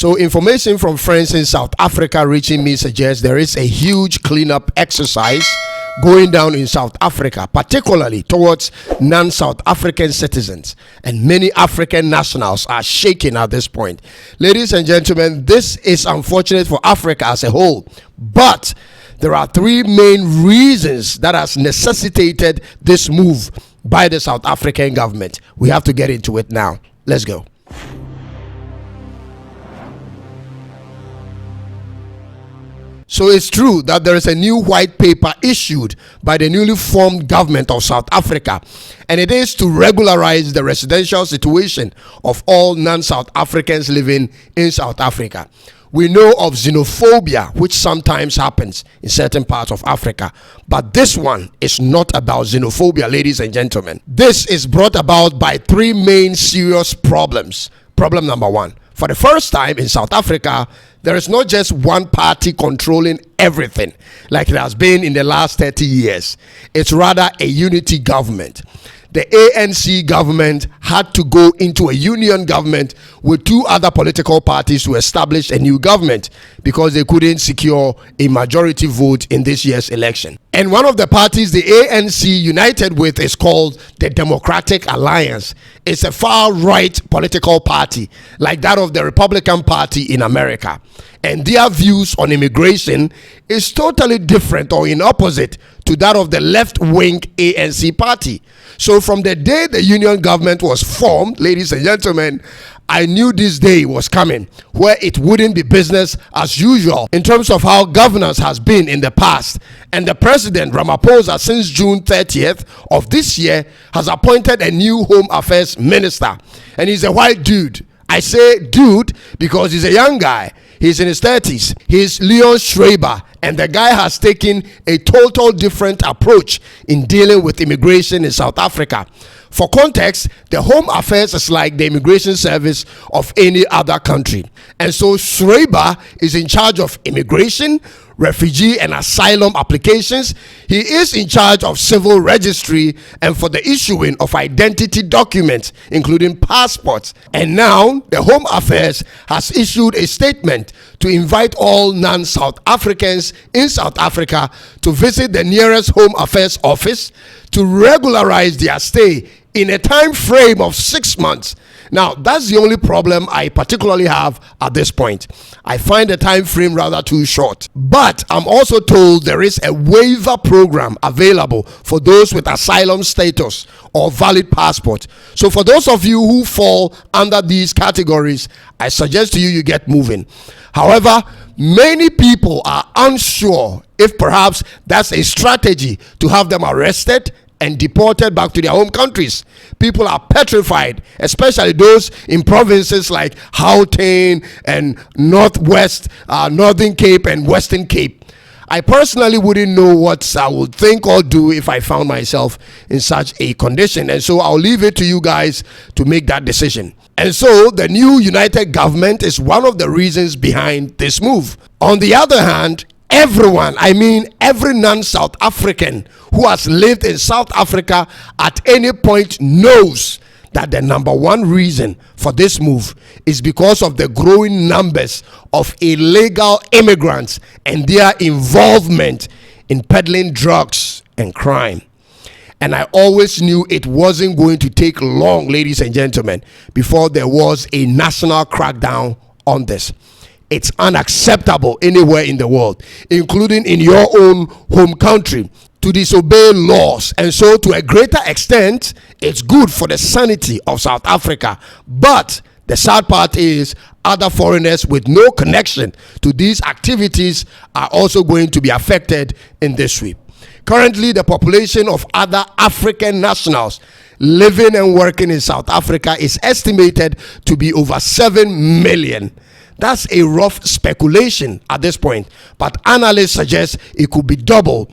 So information from friends in South Africa reaching me suggests there is a huge cleanup exercise going down in South Africa, particularly towards non-South African citizens, and many African nationals are shaking at this point. Ladies and gentlemen, this is unfortunate for Africa as a whole, but there are three main reasons that has necessitated this move by the South African government. We have to get into it now. Let's go. So it's true that there is a new white paper issued by the newly formed government of South Africa, and it is to regularize the residential situation of all non-South Africans living in South Africa. We know of xenophobia, which sometimes happens in certain parts of Africa, but this one is not about xenophobia, ladies and gentlemen. This is brought about by three main serious problems. Problem number one: for the first time in South Africa, there is not just one party controlling everything like it has been in the last 30 years. It's rather a unity government. The ANC government had to go into a union government with two other political parties to establish a new government because they couldn't secure a majority vote in this year's election. And one of the parties the ANC united with is called the Democratic Alliance. It's a far-right political party like that of the Republican Party in America. And their views on immigration is totally different or in opposite to that of the left-wing ANC party. So from the day the union government was formed, ladies and gentlemen, I knew this day was coming where it wouldn't be business as usual in terms of how governance has been in the past. And the president, Ramaphosa, since June 30th of this year, has appointed a new Home Affairs minister. And he's a white dude. I say dude because he's a young guy. He's in his 30s. He's Leon Schreiber, and the guy has taken a total different approach in dealing with immigration in South Africa. For context, the Home Affairs is like the immigration service of any other country. And so Schreiber is in charge of immigration, refugee and asylum applications. He is in charge of civil registry and for the issuing of identity documents, including passports. And now the Home Affairs has issued a statement to invite all non-South Africans in South Africa to visit the nearest Home Affairs office to regularize their stay in a time frame of 6 months. Now, that's the only problem I particularly have at this point. I find the time frame rather too short. But I'm also told there is a waiver program available for those with asylum status or valid passport. So for those of you who fall under these categories, I suggest to you get moving. However, many people are unsure if perhaps that's a strategy to have them arrested and deported back to their home countries. People are petrified, especially those in provinces like Gauteng and Northwest, Northern Cape and Western Cape. I personally wouldn't know what I would think or do if I found myself in such a condition. And so I'll leave it to you guys to make that decision. And so the new united government is one of the reasons behind this move. On the other hand, everyone, I mean every non-South African who has lived in South Africa at any point knows that the number one reason for this move is because of the growing numbers of illegal immigrants and their involvement in peddling drugs and crime. And I always knew it wasn't going to take long, ladies and gentlemen, before there was a national crackdown on this. It's unacceptable anywhere in the world, including in your own home country, to disobey laws. And so to a greater extent, it's good for the sanity of South Africa. But the sad part is other foreigners with no connection to these activities are also going to be affected in this sweep. Currently, the population of other African nationals living and working in South Africa is estimated to be over 7 million. That's a rough speculation at this point, but analysts suggest it could be double.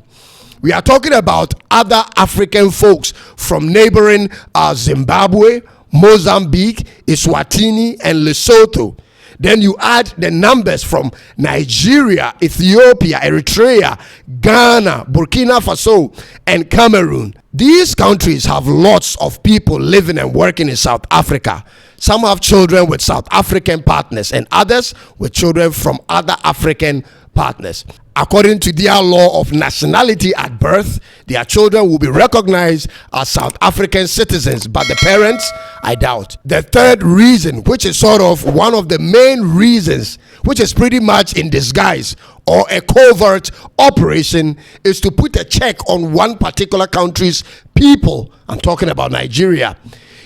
We are talking about other African folks from neighboring Zimbabwe, Mozambique, Eswatini, and Lesotho. Then you add the numbers from Nigeria, Ethiopia, Eritrea, Ghana, Burkina Faso, and Cameroon. These countries have lots of people living and working in South Africa. Some have children with South African partners and others with children from other African partners. According to their law of nationality at birth, their children will be recognized as South African citizens, but the parents, I doubt. The third reason, which is sort of one of the main reasons, which is pretty much in disguise or a covert operation, is to put a check on one particular country's people. I'm talking about Nigeria.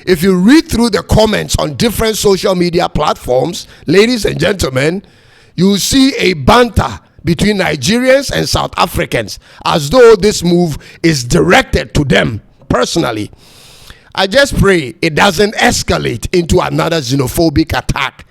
If you read through the comments on different social media platforms, ladies and gentlemen, you see a banter between Nigerians and South Africans, as though this move is directed to them personally. I just pray it doesn't escalate into another xenophobic attack.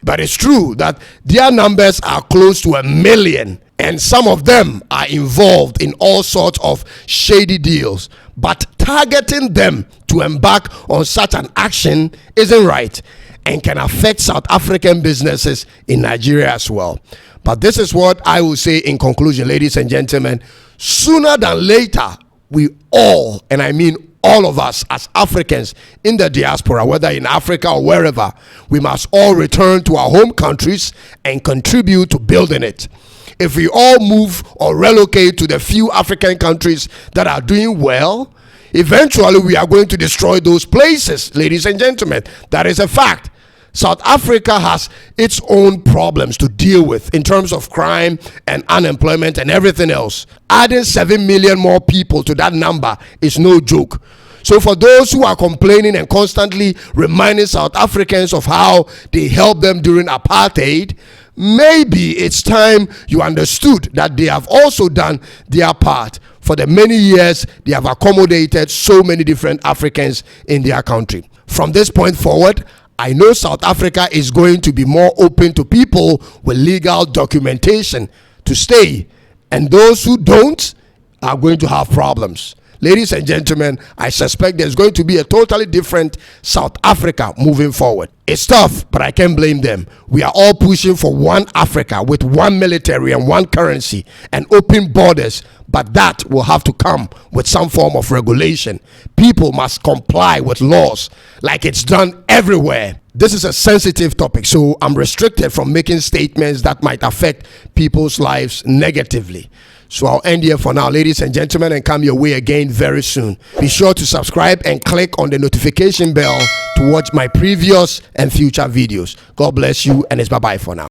But it's true that their numbers are close to 1 million, and some of them are involved in all sorts of shady deals. But targeting them to embark on such an action isn't right and can affect South African businesses in Nigeria as well. But this is what I will say in conclusion, ladies and gentlemen. Sooner than later, we all, and I mean all of us as Africans in the diaspora, whether in Africa or wherever, we must all return to our home countries and contribute to building it. If we all move or relocate to the few African countries that are doing well, eventually we are going to destroy those places, ladies and gentlemen. That is a fact. South Africa has its own problems to deal with in terms of crime and unemployment and everything else. Adding 7 million more people to that number is no joke. So for those who are complaining and constantly reminding South Africans of how they helped them during apartheid, maybe it's time you understood that they have also done their part. For the many years they have accommodated so many different Africans in their country. From this point forward, I know South Africa is going to be more open to people with legal documentation to stay, and those who don't are going to have problems. Ladies and gentlemen, I suspect there's going to be a totally different South Africa moving forward. It's tough, but I can't blame them. We are all pushing for one Africa with one military and one currency and open borders, but that will have to come with some form of regulation. People must comply with laws like it's done everywhere. This is a sensitive topic, so I'm restricted from making statements that might affect people's lives negatively. So I'll end here for now, ladies and gentlemen, and come your way again very soon. Be sure to subscribe and click on the notification bell to watch my previous and future videos. God bless you, and it's bye-bye for now.